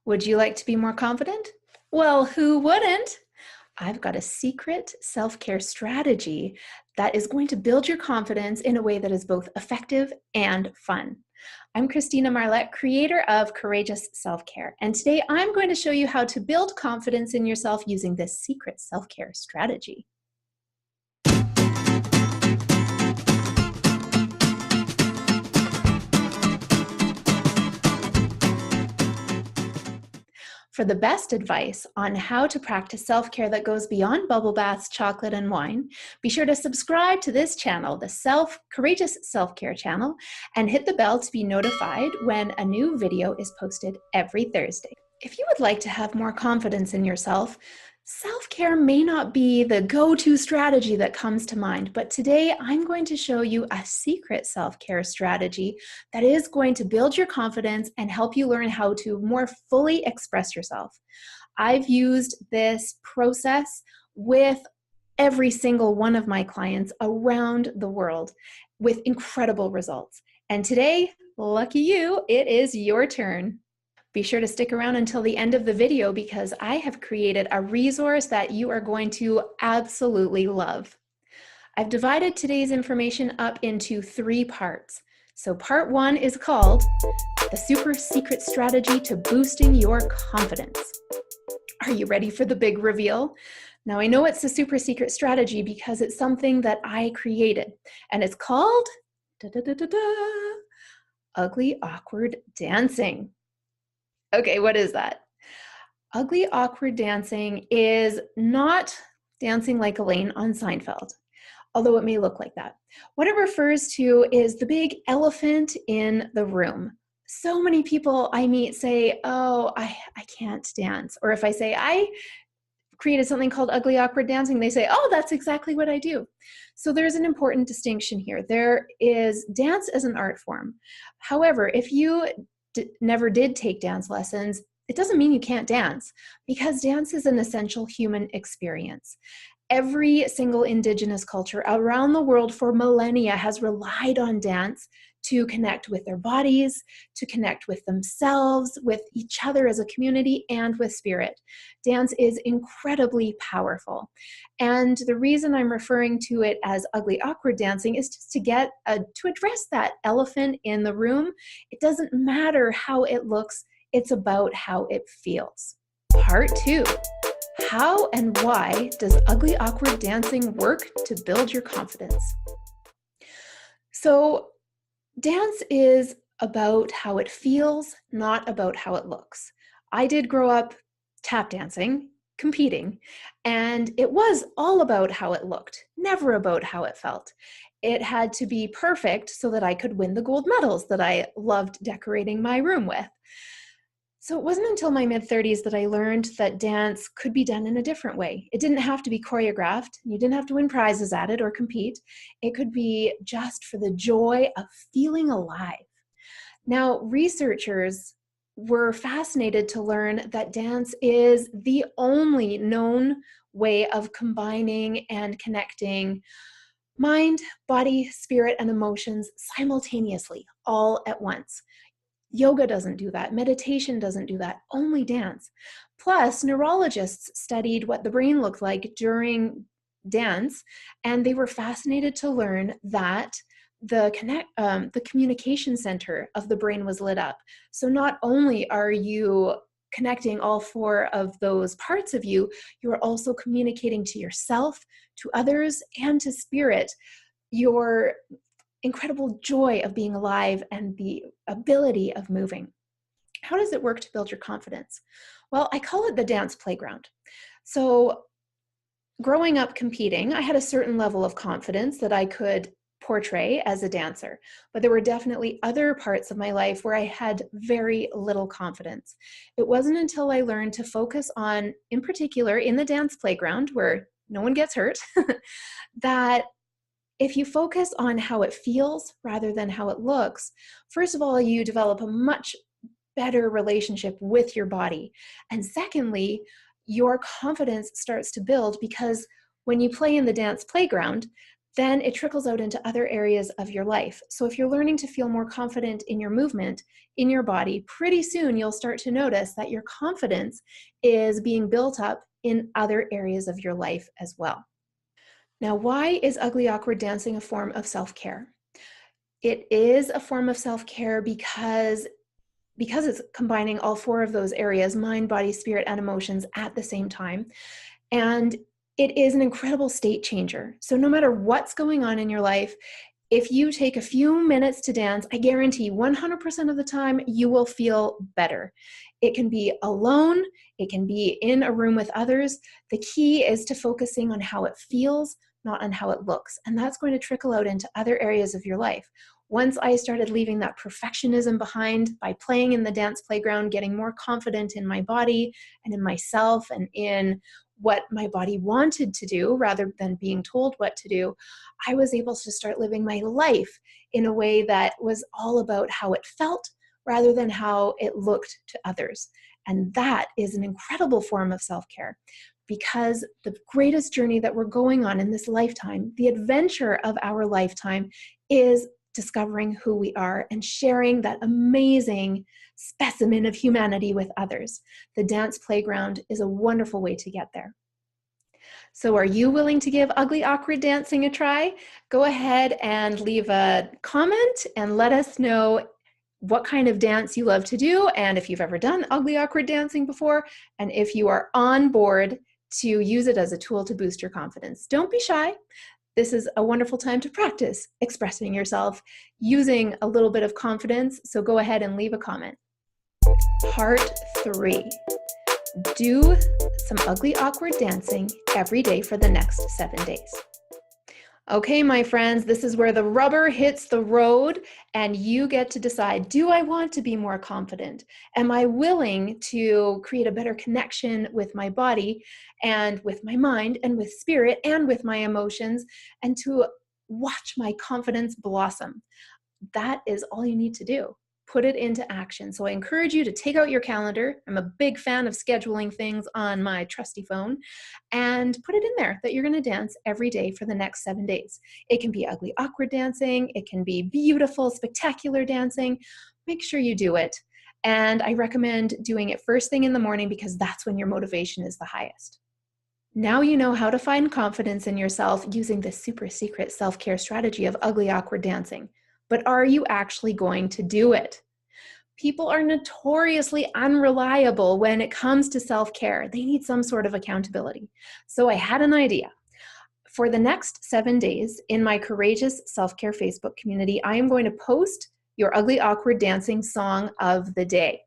Would you like to be more confident? Well, who wouldn't? I've got a secret self-care strategy that is going to build your confidence in a way that is both effective and fun. I'm Christina Marlett, creator of Courageous Self-Care, and today I'm going to show you how to build confidence in yourself using this secret self-care strategy. For the best advice on how to practice self-care that goes beyond bubble baths, chocolate, and wine, be sure to subscribe to this channel, the Courageous Self-Care channel, and hit the bell to be notified when a new video is posted every Thursday. If you would like to have more confidence in yourself, self-care may not be the go-to strategy that comes to mind, but today I'm going to show you a secret self-care strategy that is going to build your confidence and help you learn how to more fully express yourself. I've used this process with every single one of my clients around the world with incredible results. And today, lucky you, it is your turn. Be sure to stick around until the end of the video because I have created a resource that you are going to absolutely love. I've divided today's information up into 3 parts. So part 1 is called the super secret strategy to boosting your confidence. Are you ready for the big reveal? Now I know it's a super secret strategy because it's something that I created, and it's called ugly awkward dancing. Okay, what is that? Ugly, awkward dancing is not dancing like Elaine on Seinfeld, although it may look like that. What it refers to is the big elephant in the room. So many people I meet say, oh, I can't dance. Or if I say, I created something called ugly, awkward dancing, they say, oh, that's exactly what I do. So there's an important distinction here. There is dance as an art form. However, if you never did take dance lessons, it doesn't mean you can't dance, because dance is an essential human experience. Every single indigenous culture around the world for millennia has relied on dance to connect with their bodies, to connect with themselves, with each other as a community, and with spirit. Dance is incredibly powerful. And the reason I'm referring to it as ugly, awkward dancing is just to get to address that elephant in the room. It doesn't matter how it looks, it's about how it feels. Part 2. How and why does ugly, awkward dancing work to build your confidence? So, dance is about how it feels, not about how it looks. I did grow up tap dancing, competing, and it was all about how it looked, never about how it felt. It had to be perfect so that I could win the gold medals that I loved decorating my room with. So it wasn't until my mid-30s that I learned that dance could be done in a different way. It didn't have to be choreographed. You didn't have to win prizes at it or compete. It could be just for the joy of feeling alive. Now, researchers were fascinated to learn that dance is the only known way of combining and connecting mind, body, spirit, and emotions simultaneously, all at once. Yoga doesn't do that. Meditation doesn't do that. Only dance. Plus, neurologists studied what the brain looked like during dance, and they were fascinated to learn that the communication center of the brain was lit up. So not only are you connecting all 4 of those parts of you, you are also communicating to yourself, to others, and to spirit your incredible joy of being alive and the ability of moving. How does it work to build your confidence? Well, I call it the dance playground. So growing up competing, I had a certain level of confidence that I could portray as a dancer, but there were definitely other parts of my life where I had very little confidence. It wasn't until I learned to focus on, in particular, in the dance playground where no one gets hurt, that if you focus on how it feels rather than how it looks, first of all, you develop a much better relationship with your body. And secondly, your confidence starts to build because when you play in the dance playground, then it trickles out into other areas of your life. So if you're learning to feel more confident in your movement, in your body, pretty soon you'll start to notice that your confidence is being built up in other areas of your life as well. Now, why is ugly, awkward dancing a form of self-care? It is a form of self-care because it's combining all four of those areas, mind, body, spirit, and emotions at the same time. And it is an incredible state changer. So no matter what's going on in your life, if you take a few minutes to dance, I guarantee 100% of the time you will feel better. It can be alone, it can be in a room with others. The key is to focusing on how it feels, not on how it looks. And that's going to trickle out into other areas of your life. Once I started leaving that perfectionism behind by playing in the dance playground, getting more confident in my body and in myself and in what my body wanted to do rather than being told what to do, I was able to start living my life in a way that was all about how it felt rather than how it looked to others. And that is an incredible form of self-care, because the greatest journey that we're going on in this lifetime, the adventure of our lifetime, is discovering who we are and sharing that amazing specimen of humanity with others. The dance playground is a wonderful way to get there. So are you willing to give ugly, awkward dancing a try? Go ahead and leave a comment and let us know what kind of dance you love to do, and if you've ever done ugly, awkward dancing before, and if you are on board to use it as a tool to boost your confidence. Don't be shy. This is a wonderful time to practice expressing yourself using a little bit of confidence, so go ahead and leave a comment. Part 3. Do some ugly, awkward dancing every day for the next 7 days. Okay, my friends, this is where the rubber hits the road and you get to decide, do I want to be more confident? Am I willing to create a better connection with my body and with my mind and with spirit and with my emotions, and to watch my confidence blossom? That is all you need to do. Put it into action. So I encourage you to take out your calendar. I'm a big fan of scheduling things on my trusty phone, and put it in there that you're going to dance every day for the next 7 days. It can be ugly, awkward dancing. It can be beautiful, spectacular dancing. Make sure you do it. And I recommend doing it first thing in the morning, because that's when your motivation is the highest. Now you know how to find confidence in yourself using this super secret self-care strategy of ugly, awkward dancing. But are you actually going to do it? People are notoriously unreliable when it comes to self-care. They need some sort of accountability. So I had an idea. For the next 7 days in my Courageous Self-Care Facebook community, I am going to post your ugly, awkward dancing song of the day.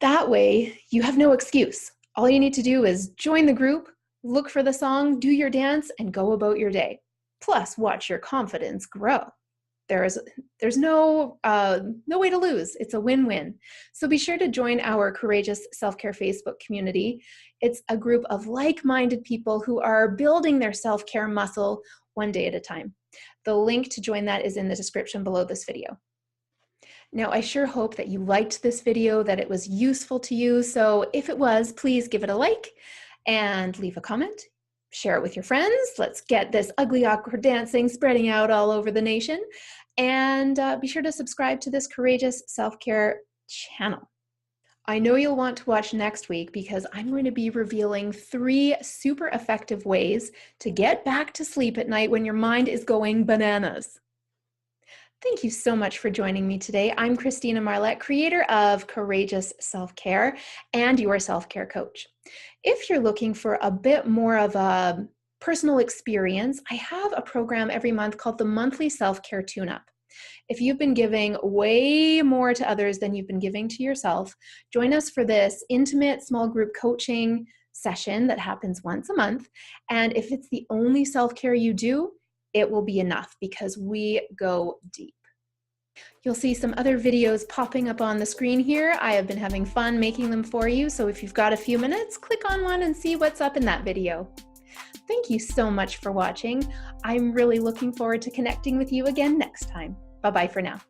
That way, you have no excuse. All you need to do is join the group, look for the song, do your dance, and go about your day. Plus, watch your confidence grow. There's no way to lose. It's a win-win. So be sure to join our Courageous Self-Care Facebook community. It's a group of like-minded people who are building their self-care muscle one day at a time. The link to join that is in the description below this video. Now, I sure hope that you liked this video, that it was useful to you. So if it was, please give it a like and leave a comment. Share it with your friends. Let's get this ugly, awkward dancing spreading out all over the nation. And be sure to subscribe to this Courageous Self-Care channel. I know you'll want to watch next week, because I'm going to be revealing 3 super effective ways to get back to sleep at night when your mind is going bananas. Thank you so much for joining me today. I'm Christina Marlett, creator of Courageous Self-Care and your self-care coach. If you're looking for a bit more of a personal experience, I have a program every month called the Monthly Self-Care Tune-Up. If you've been giving way more to others than you've been giving to yourself, join us for this intimate small group coaching session that happens once a month. And if it's the only self-care you do, it will be enough, because we go deep. You'll see some other videos popping up on the screen here. I have been having fun making them for you, so if you've got a few minutes, click on one and see what's up in that video. Thank you so much for watching. I'm really looking forward to connecting with you again next time. Bye-bye for now.